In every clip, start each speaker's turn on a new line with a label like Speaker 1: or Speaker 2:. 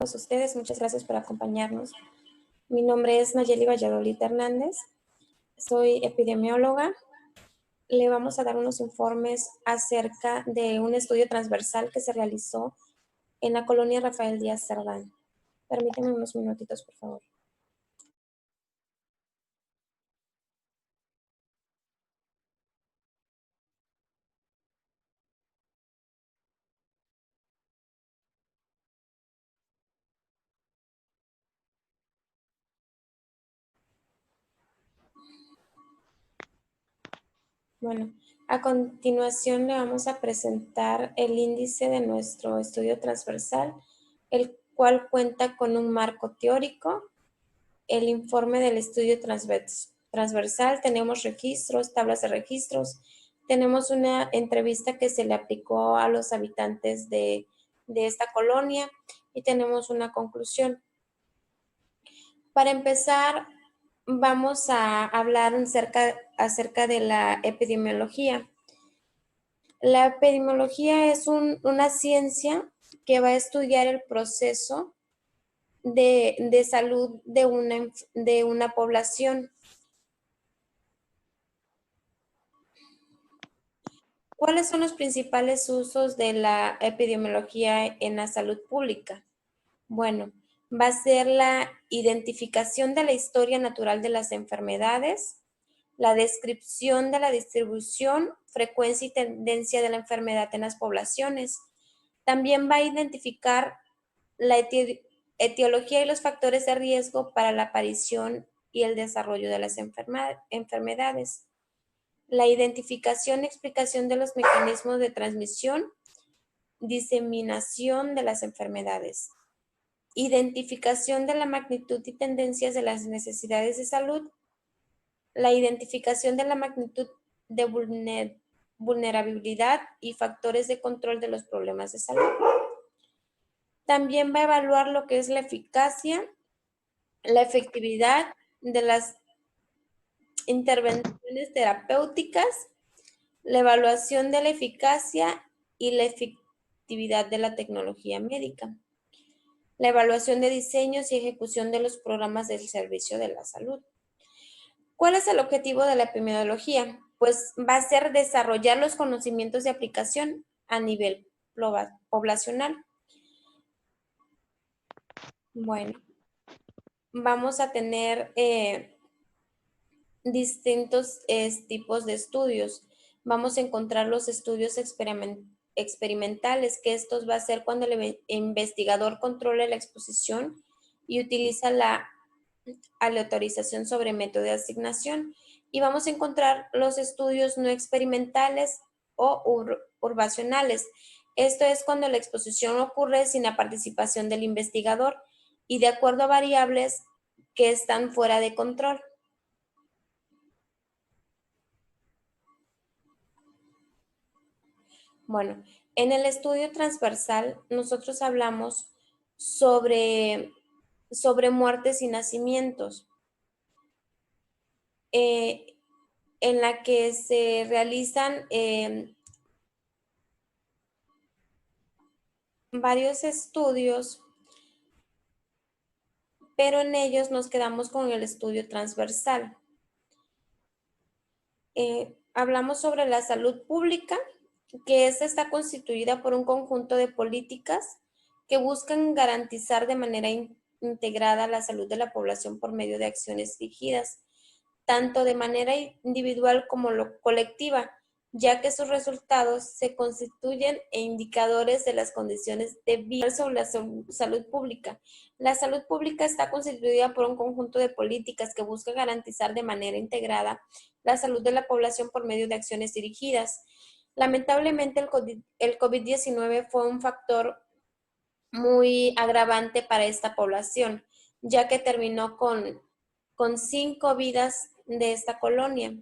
Speaker 1: todos ustedes, muchas gracias por acompañarnos. Mi nombre es Nayeli Valladolid Hernández, soy epidemióloga. Le vamos a dar unos informes acerca de un estudio transversal que se realizó en la colonia Rafael Díaz Cerdán. Permítanme unos minutitos, por favor. Bueno, a continuación le vamos a presentar el índice de nuestro estudio transversal, el cual cuenta con un marco teórico, el informe del estudio transversal, tenemos registros, tablas de registros, tenemos una entrevista que se le aplicó a los habitantes de esta colonia y tenemos una conclusión. Para empezar, vamos a hablar acerca de la epidemiología. La epidemiología es una ciencia que va a estudiar el proceso de salud de una población. ¿Cuáles son los principales usos de la epidemiología en la salud pública? Bueno, va a ser la identificación de la historia natural de las enfermedades, la descripción de la distribución, frecuencia y tendencia de la enfermedad en las poblaciones. También va a identificar la etiología y los factores de riesgo para la aparición y el desarrollo de las enfermedades. La identificación y explicación de los mecanismos de transmisión, diseminación de las enfermedades. Identificación de la magnitud y tendencias de las necesidades de salud. La identificación de la magnitud de vulnerabilidad y factores de control de los problemas de salud. También va a evaluar lo que es la eficacia, la efectividad de las intervenciones terapéuticas, la evaluación de la eficacia y la efectividad de la tecnología médica, la evaluación de diseños y ejecución de los programas del servicio de la salud. ¿Cuál es el objetivo de la epidemiología? Pues va a ser desarrollar los conocimientos de aplicación a nivel poblacional. Bueno, vamos a tener distintos tipos de estudios. Vamos a encontrar los estudios experimentales, que estos va a ser cuando el investigador controla la exposición y utiliza la aleatorización sobre método de asignación. Y vamos a encontrar los estudios no experimentales o urbacionales. Esto es cuando la exposición ocurre sin la participación del investigador y de acuerdo a variables que están fuera de control. Bueno, en el estudio transversal nosotros hablamos sobre muertes y nacimientos, en la que se realizan varios estudios, pero en ellos nos quedamos con el estudio transversal. Hablamos sobre la salud pública, que está constituida por un conjunto de políticas que buscan garantizar de manera integrada la salud de la población por medio de acciones dirigidas, tanto de manera individual como colectiva, ya que sus resultados se constituyen en indicadores de las condiciones de vida sobre la salud pública. La salud pública está constituida por un conjunto de políticas que busca garantizar de manera integrada la salud de la población por medio de acciones dirigidas. Lamentablemente, el COVID-19 fue un factor muy agravante para esta población, ya que terminó con 5 vidas de esta colonia.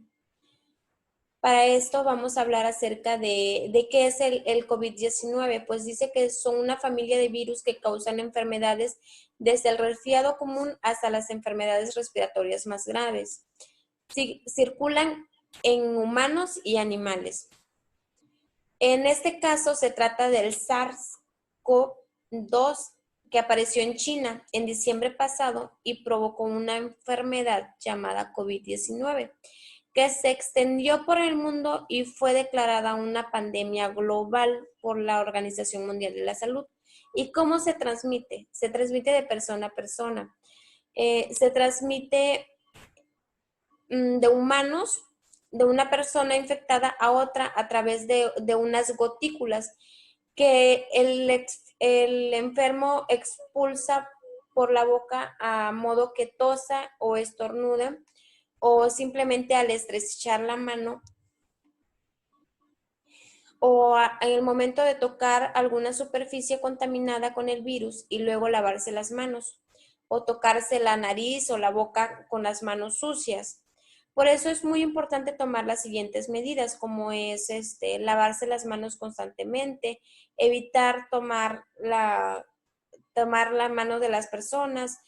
Speaker 1: Para esto vamos a hablar acerca de qué es el COVID-19, pues dice que son una familia de virus que causan enfermedades desde el resfriado común hasta las enfermedades respiratorias más graves. Circulan en humanos y animales. En este caso se trata del SARS-CoV-2 que apareció en China en diciembre pasado y provocó una enfermedad llamada COVID-19, que se extendió por el mundo y fue declarada una pandemia global por la Organización Mundial de la Salud. ¿Y cómo se transmite? Se transmite de persona a persona. Se transmite de humanos, de una persona infectada a otra a través de unas gotículas que el enfermo expulsa por la boca a modo que tosa o estornuda, o simplemente al estrechar la mano o en el momento de tocar alguna superficie contaminada con el virus y luego lavarse las manos, o tocarse la nariz o la boca con las manos sucias. Por eso es muy importante tomar las siguientes medidas, como es lavarse las manos constantemente, evitar tomar la mano de las personas,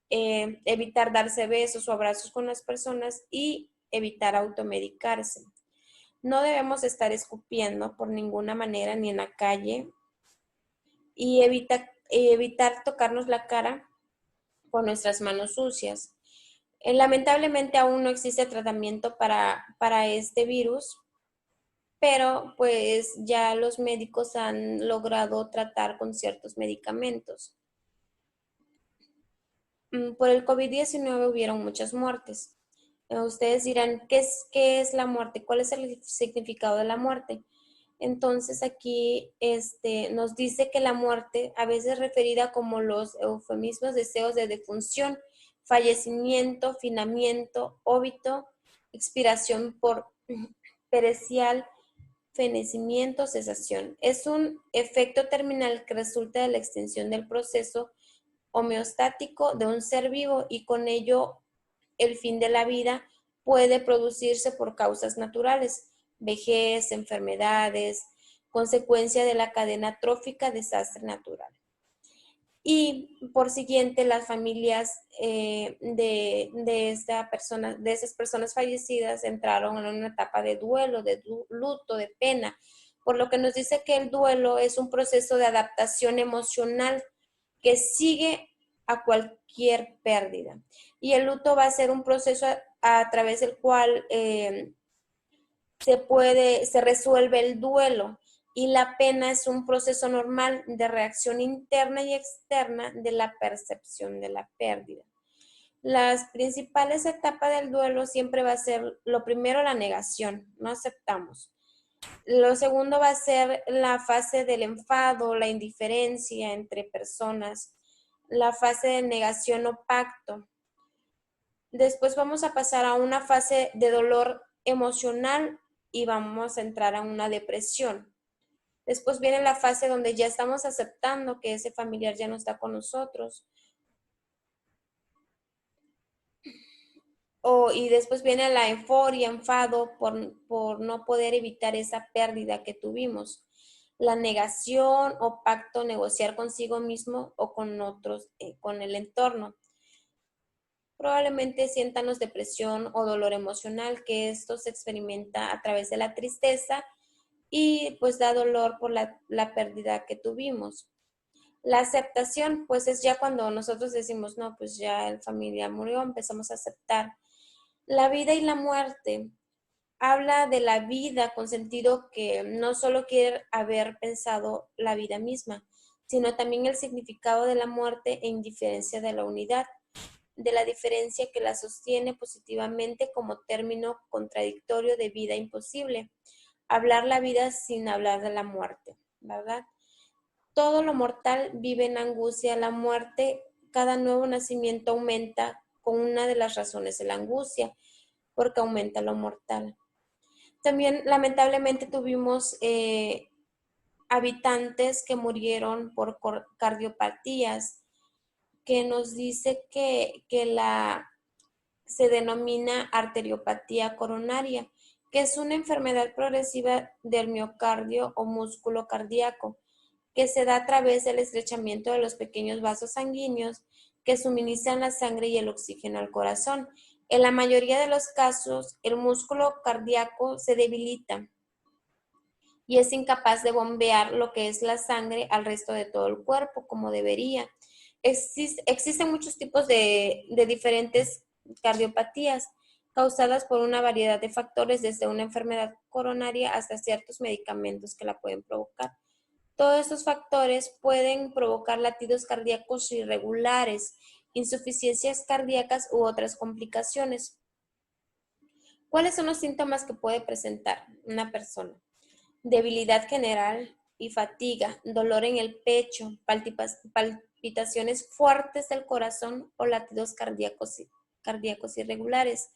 Speaker 1: evitar darse besos o abrazos con las personas y evitar automedicarse. No debemos estar escupiendo por ninguna manera ni en la calle y evitar tocarnos la cara con nuestras manos sucias. Lamentablemente aún no existe tratamiento para este virus, pero pues ya los médicos han logrado tratar con ciertos medicamentos. Por el COVID-19 hubieron muchas muertes. Ustedes dirán, ¿qué es la muerte? ¿Cuál es el significado de la muerte? Entonces aquí nos dice que la muerte, a veces referida como los eufemismos deseos de defunción, fallecimiento, finamiento, óbito, expiración por perecial, fenecimiento, cesación. Es un efecto terminal que resulta de la extensión del proceso homeostático de un ser vivo y con ello el fin de la vida puede producirse por causas naturales, vejez, enfermedades, consecuencia de la cadena trófica, desastre natural. Y por siguiente, las familias de esas personas fallecidas entraron en una etapa de duelo, de luto, de pena, por lo que nos dice que el duelo es un proceso de adaptación emocional que sigue a cualquier pérdida. Y el luto va a ser un proceso a través del cual se resuelve el duelo, y la pena es un proceso normal de reacción interna y externa de la percepción de la pérdida. Las principales etapas del duelo siempre va a ser, lo primero, la negación, no aceptamos. Lo segundo va a ser la fase del enfado, la indiferencia entre personas, la fase de negación o pacto. Después vamos a pasar a una fase de dolor emocional y vamos a entrar a una depresión. Después viene la fase donde ya estamos aceptando que ese familiar ya no está con nosotros. Y después viene la euforia, enfado por no poder evitar esa pérdida que tuvimos. La negación o pacto, negociar consigo mismo o con otros, con el entorno. Probablemente siéntanos depresión o dolor emocional, que esto se experimenta a través de la tristeza y pues da dolor por la pérdida que tuvimos. La aceptación, pues es ya cuando nosotros decimos, no, pues ya el familiar murió, empezamos a aceptar. La vida y la muerte habla de la vida con sentido que no solo quiere haber pensado la vida misma, sino también el significado de la muerte e indiferencia de la unidad, de la diferencia que la sostiene positivamente como término contradictorio de vida imposible. Hablar la vida sin hablar de la muerte, ¿verdad? Todo lo mortal vive en angustia. La muerte, cada nuevo nacimiento aumenta con una de las razones de la angustia, porque aumenta lo mortal. También lamentablemente tuvimos habitantes que murieron por cardiopatías, que nos dice que se denomina arteriopatía coronaria, que es una enfermedad progresiva del miocardio o músculo cardíaco, que se da a través del estrechamiento de los pequeños vasos sanguíneos que suministran la sangre y el oxígeno al corazón. En la mayoría de los casos, el músculo cardíaco se debilita y es incapaz de bombear lo que es la sangre al resto de todo el cuerpo como debería. Existen muchos tipos de diferentes cardiopatías causadas por una variedad de factores, desde una enfermedad coronaria hasta ciertos medicamentos que la pueden provocar. Todos estos factores pueden provocar latidos cardíacos irregulares, insuficiencias cardíacas u otras complicaciones. ¿Cuáles son los síntomas que puede presentar una persona? Debilidad general y fatiga, dolor en el pecho, palpitaciones fuertes del corazón o latidos cardíacos irregulares,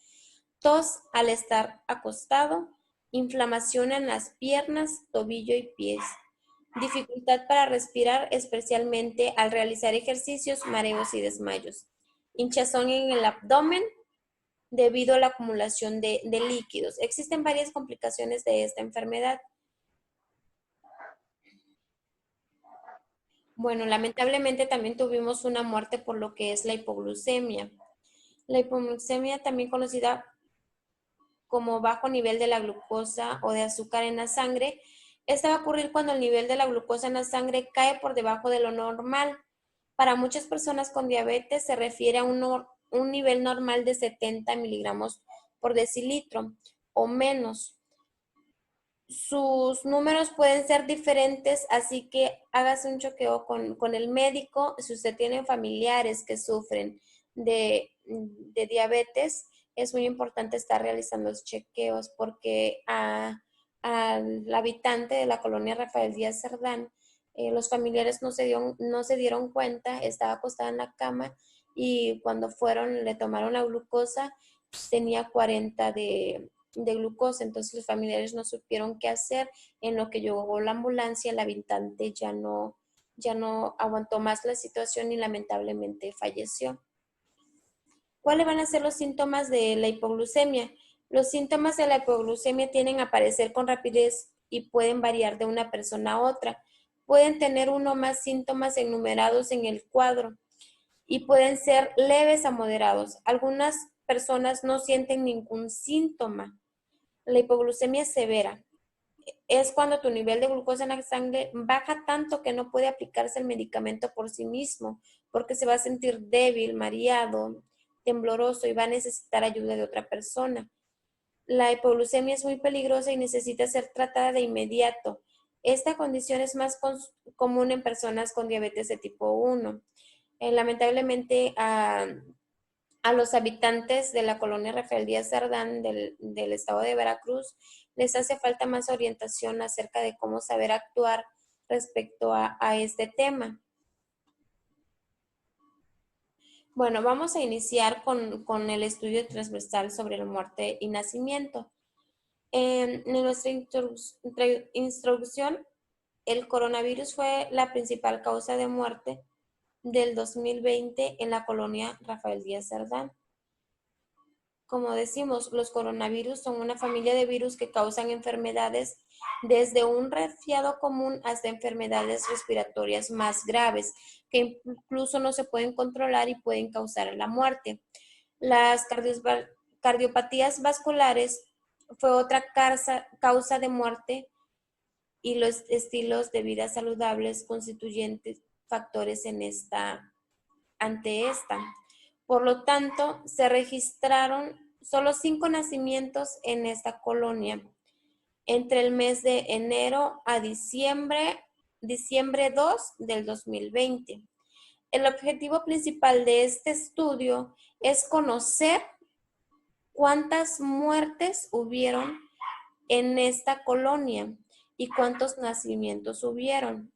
Speaker 1: tos al estar acostado, inflamación en las piernas, tobillo y pies, dificultad para respirar, especialmente al realizar ejercicios, mareos y desmayos, hinchazón en el abdomen debido a la acumulación de líquidos. Existen varias complicaciones de esta enfermedad. Bueno, lamentablemente también tuvimos una muerte por lo que es la hipoglucemia. La hipoglucemia, también conocida como bajo nivel de la glucosa o de azúcar en la sangre, esta va a ocurrir cuando el nivel de la glucosa en la sangre cae por debajo de lo normal. Para muchas personas con diabetes se refiere a un nivel normal de 70 miligramos por decilitro o menos. Sus números pueden ser diferentes, así que hágase un chequeo con el médico. Si usted tiene familiares que sufren de diabetes, es muy importante estar realizando los chequeos porque al habitante de la colonia Rafael Díaz Cerdán, los familiares no se dieron cuenta, estaba acostada en la cama y cuando fueron, le tomaron la glucosa, tenía 40 de glucosa, entonces los familiares no supieron qué hacer. En lo que llegó la ambulancia, el habitante ya no aguantó más la situación y lamentablemente falleció. ¿Cuáles van a ser los síntomas de la hipoglucemia? Los síntomas de la hipoglucemia tienden a aparecer con rapidez y pueden variar de una persona a otra. Pueden tener uno o más síntomas enumerados en el cuadro y pueden ser leves a moderados. Algunas personas no sienten ningún síntoma. La hipoglucemia severa es cuando tu nivel de glucosa en la sangre baja tanto que no puede aplicarse el medicamento por sí mismo, porque se va a sentir débil, mareado, tembloroso y va a necesitar ayuda de otra persona. La hipoglucemia es muy peligrosa y necesita ser tratada de inmediato. Esta condición es más común en personas con diabetes de tipo 1. Lamentablemente, a los habitantes de la colonia Rafael Díaz Cerdán del estado de Veracruz les hace falta más orientación acerca de cómo saber actuar respecto a este tema. Bueno, vamos a iniciar con el estudio transversal sobre la muerte y nacimiento. En nuestra introducción, el coronavirus fue la principal causa de muerte del 2020 en la colonia Rafael Díaz Cerdán. Como decimos, los coronavirus son una familia de virus que causan enfermedades desde un resfriado común hasta enfermedades respiratorias más graves, que incluso no se pueden controlar y pueden causar la muerte. Las cardiopatías vasculares fue otra causa de muerte y los estilos de vida saludables constituyentes factores ante esta. Por lo tanto, se registraron solo 5 nacimientos en esta colonia entre el mes de enero a diciembre 2 del 2020. El objetivo principal de este estudio es conocer cuántas muertes hubieron en esta colonia y cuántos nacimientos hubieron.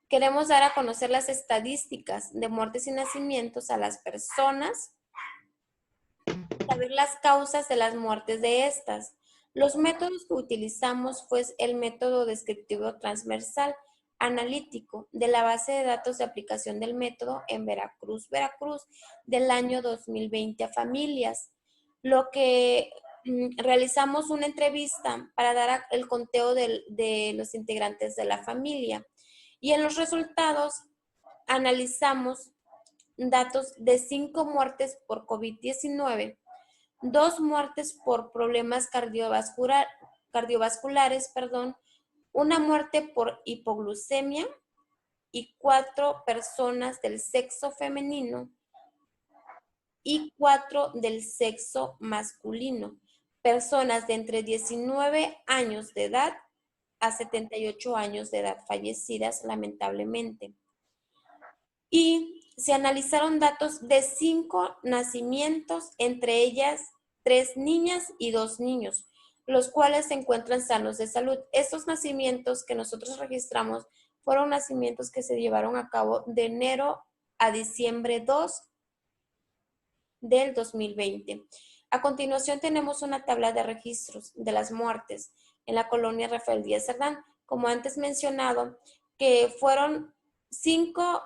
Speaker 1: Queremos dar a conocer las estadísticas de muertes y nacimientos a las personas, saber las causas de las muertes de estas. Los métodos que utilizamos fue el método descriptivo transversal analítico de la base de datos de aplicación del método en Veracruz, del año 2020 a familias. Lo que realizamos una entrevista para dar el conteo de los integrantes de la familia. Y en los resultados analizamos datos de 5 muertes por COVID-19, 2 muertes por problemas cardiovasculares, una muerte por hipoglucemia y 4 personas del sexo femenino y 4 del sexo masculino. Personas de entre 19 años de edad a 78 años de edad fallecidas, lamentablemente. Y se analizaron datos de 5 nacimientos, entre ellas 3 niñas y 2 niños, los cuales se encuentran sanos de salud. Estos nacimientos que nosotros registramos fueron nacimientos que se llevaron a cabo de enero a diciembre 2 del 2020. A continuación tenemos una tabla de registros de las muertes en la colonia Rafael Díaz Cerdán. Como antes mencionado, que fueron 5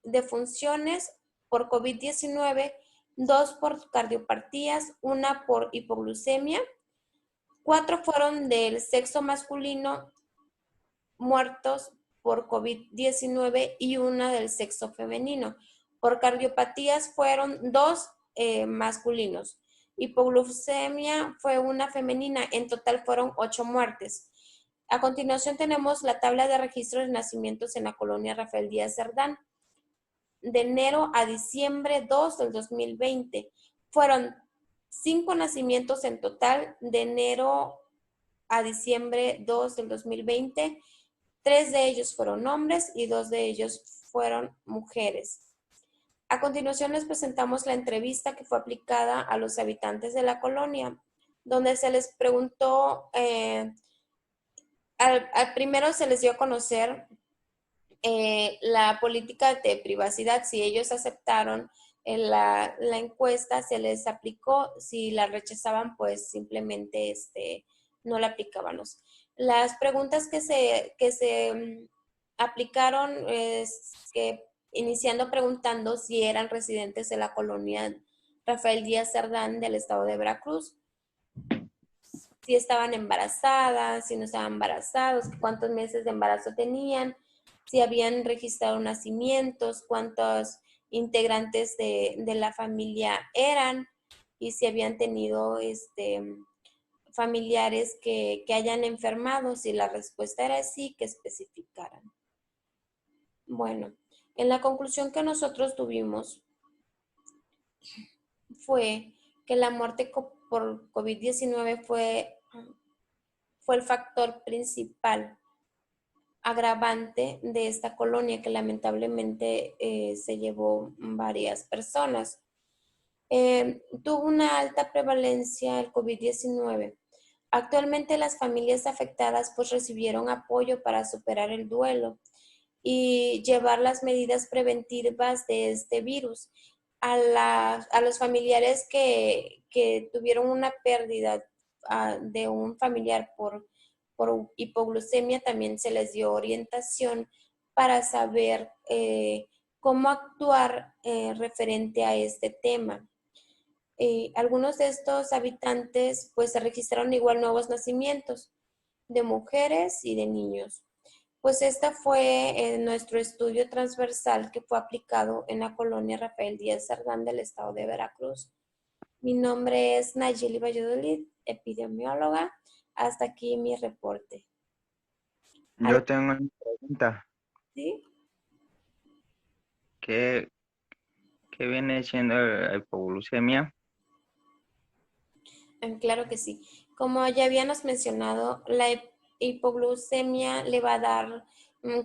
Speaker 1: defunciones por COVID-19, 2 por cardiopatías, 1 por hipoglucemia, 4 fueron del sexo masculino muertos por COVID-19 y 1 del sexo femenino. Por cardiopatías fueron 2 masculinos. Hipoglucemia fue 1 femenina. En total fueron 8 muertes. A continuación tenemos la tabla de registro de nacimientos en la colonia Rafael Díaz Cerdán. De enero a diciembre 2 del 2020. Fueron 5 nacimientos en total de enero a diciembre 2 del 2020. 3 de ellos fueron hombres y 2 de ellos fueron mujeres. A continuación les presentamos la entrevista que fue aplicada a los habitantes de la colonia, donde se les preguntó, al primero se les dio a conocer la política de privacidad. Si ellos aceptaron la encuesta, se les aplicó. Si la rechazaban, pues simplemente no la aplicábamos. Las preguntas que se aplicaron es que iniciando preguntando si eran residentes de la colonia Rafael Díaz Cerdán del estado de Veracruz, si estaban embarazadas, si no estaban embarazados, cuántos meses de embarazo tenían, si habían registrado nacimientos, cuántos integrantes de la familia eran y si habían tenido familiares que hayan enfermado. Si la respuesta era sí, que especificaran. Bueno, en la conclusión que nosotros tuvimos fue que la muerte por COVID-19 fue el factor principal agravante de esta colonia que lamentablemente se llevó varias personas. Tuvo una alta prevalencia el COVID-19. Actualmente las familias afectadas pues recibieron apoyo para superar el duelo y llevar las medidas preventivas de este virus. A los familiares que tuvieron una pérdida de un familiar por hipoglucemia, también se les dio orientación para saber cómo actuar referente a este tema. Algunos de estos habitantes pues se registraron igual nuevos nacimientos de mujeres y de niños. Pues este fue nuestro estudio transversal que fue aplicado en la colonia Rafael Díaz Cerdán del estado de Veracruz. Mi nombre es Nayeli Valladolid, epidemióloga. Hasta aquí mi reporte.
Speaker 2: Yo tengo una pregunta.
Speaker 1: ¿Sí?
Speaker 2: ¿Qué viene siendo la hipoglucemia?
Speaker 1: Claro que sí. Como ya habíamos mencionado, la hipoglucemia le va a dar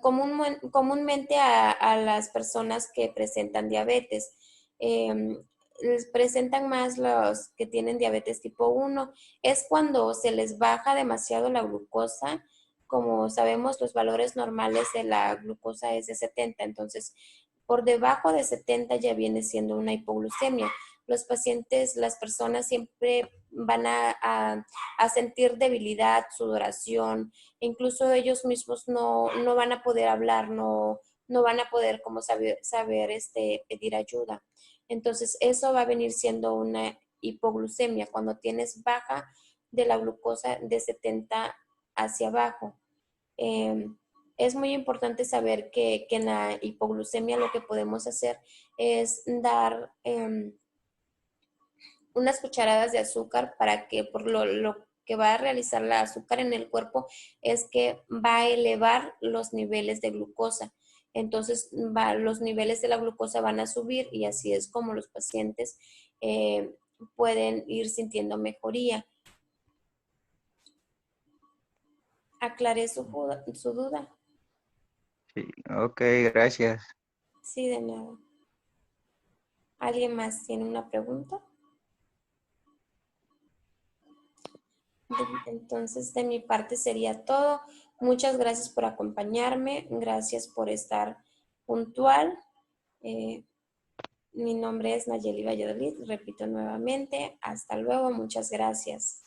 Speaker 1: comúnmente a las personas que presentan diabetes. Les presentan más los que tienen diabetes tipo 1. Es cuando se les baja demasiado la glucosa. Como sabemos, los valores normales de la glucosa es de 70. Entonces, por debajo de 70 ya viene siendo una hipoglucemia. Los pacientes, las personas siempre van a sentir debilidad, sudoración, e incluso ellos mismos no van a poder hablar, no van a poder como saber pedir ayuda. Entonces, eso va a venir siendo una hipoglucemia, cuando tienes baja de la glucosa de 70 hacia abajo. Es muy importante saber que en la hipoglucemia lo que podemos hacer es dar unas cucharadas de azúcar para que por lo que va a realizar la azúcar en el cuerpo es que va a elevar los niveles de glucosa. entonces los niveles de la glucosa van a subir y así es como los pacientes pueden ir sintiendo mejoría. ¿Aclaré su duda?
Speaker 2: Sí, ok, gracias.
Speaker 1: Sí, de nada. ¿Alguien más tiene una pregunta? Entonces, de mi parte sería todo. Muchas gracias por acompañarme. Gracias por estar puntual. Mi nombre es Nayeli Valladolid. Repito nuevamente. Hasta luego. Muchas gracias.